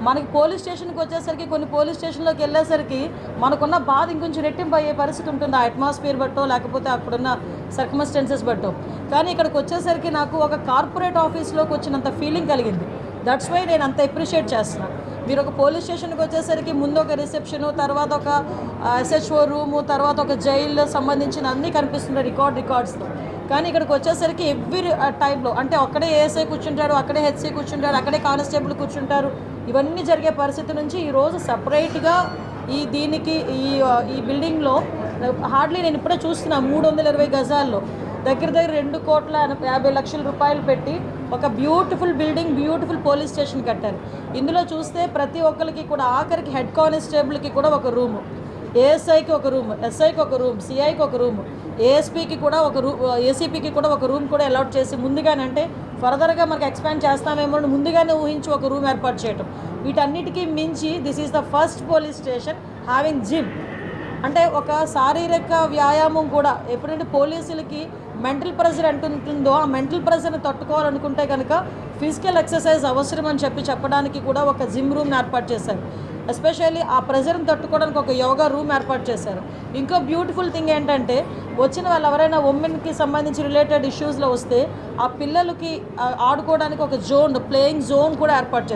మనకి పోలీస్ స్టేషన్కి వచ్చేసరికి కొన్ని పోలీస్ స్టేషన్లోకి వెళ్ళేసరికి మనకున్న బాధ ఇంకొంచెం రెట్టింపు అయ్యే పరిస్థితి ఉంటుంది, ఆ అట్మాస్ఫియర్ బట్టో లేకపోతే అక్కడున్న సర్కమ్స్టెన్సెస్ బట్టో. కానీ ఇక్కడికి వచ్చేసరికి నాకు ఒక కార్పొరేట్ ఆఫీస్లోకి వచ్చినంత ఫీలింగ్ కలిగింది. దట్స్ వై నేను అంత అప్రిషియేట్ చేస్తున్నాను. మీరు ఒక పోలీస్ స్టేషన్కి వచ్చేసరికి ముందు ఒక రిసెప్షను, తర్వాత ఒక ఎస్హెచ్ఓ రూము, తర్వాత ఒక జైలు సంబంధించిన అన్నీ కనిపిస్తున్నాయి రికార్డ్స్తో. కానీ ఇక్కడికి వచ్చేసరికి ఎవ్రీ టైంలో అంటే అక్కడే ఏఎస్ఐ కూర్చుంటారు, అక్కడే హెచ్సి కూర్చుంటారు, అక్కడే కానిస్టేబుల్ కూర్చుంటారు. ఇవన్నీ జరిగే పరిస్థితి నుంచి ఈరోజు సపరేట్గా దీనికి ఈ బిల్డింగ్లో హార్డ్లీ నేను ఇప్పుడే చూస్తున్నా 320 గజాల్లో దగ్గర 2,50,00,000 రూపాయలు పెట్టి ఒక beautiful building, beautiful police station కట్టారు. ఇందులో చూస్తే ప్రతి ఒక్కరికి కూడా ఆఖరికి హెడ్ కానిస్టేబుల్కి కూడా ఒక రూము, ఏఎస్ఐకి ఒక రూమ్, ఎస్ఐకి ఒక రూమ్, సిఐకి ఒక రూమ్, ఏఎస్పీకి కూడా ఒక ఏసీపీకి కూడా ఒక రూమ్ కూడా అలాట్ చేసి ముందుగానే, అంటే ఫర్దర్గా మనకు ఎక్స్పాండ్ చేస్తామేమో ముందుగానే ఊహించి ఒక రూమ్ ఏర్పాటు చేయటం. వీటన్నిటికీ మించి this is the first police station having gym. అంటే ఒక శారీరక వ్యాయామం కూడా, ఎప్పుడంటే పోలీసులకి మెంటల్ ప్రెషర్ అంటుంటుందో ఆ మెంటల్ ప్రెషర్ని తట్టుకోవాలనుకుంటే కనుక ఫిజికల్ ఎక్సర్సైజ్ అవసరం అని చెప్పడానికి కూడా ఒక జిమ్ రూమ్ని ఏర్పాటు చేశారు. ఎస్పెషల్లీ ఆ ప్రెషర్ని తట్టుకోవడానికి ఒక యోగా రూమ్ ఏర్పాటు చేశారు. ఇంకో బ్యూటిఫుల్ థింగ్ ఏంటంటే వచ్చిన వాళ్ళు ఎవరైనా ఉమెన్కి సంబంధించి రిలేటెడ్ ఇష్యూస్లో వస్తే ఆ పిల్లలకి ఆడుకోవడానికి ఒక జోన్, ప్లేయింగ్ జోన్ కూడా ఏర్పాటు చేశారు.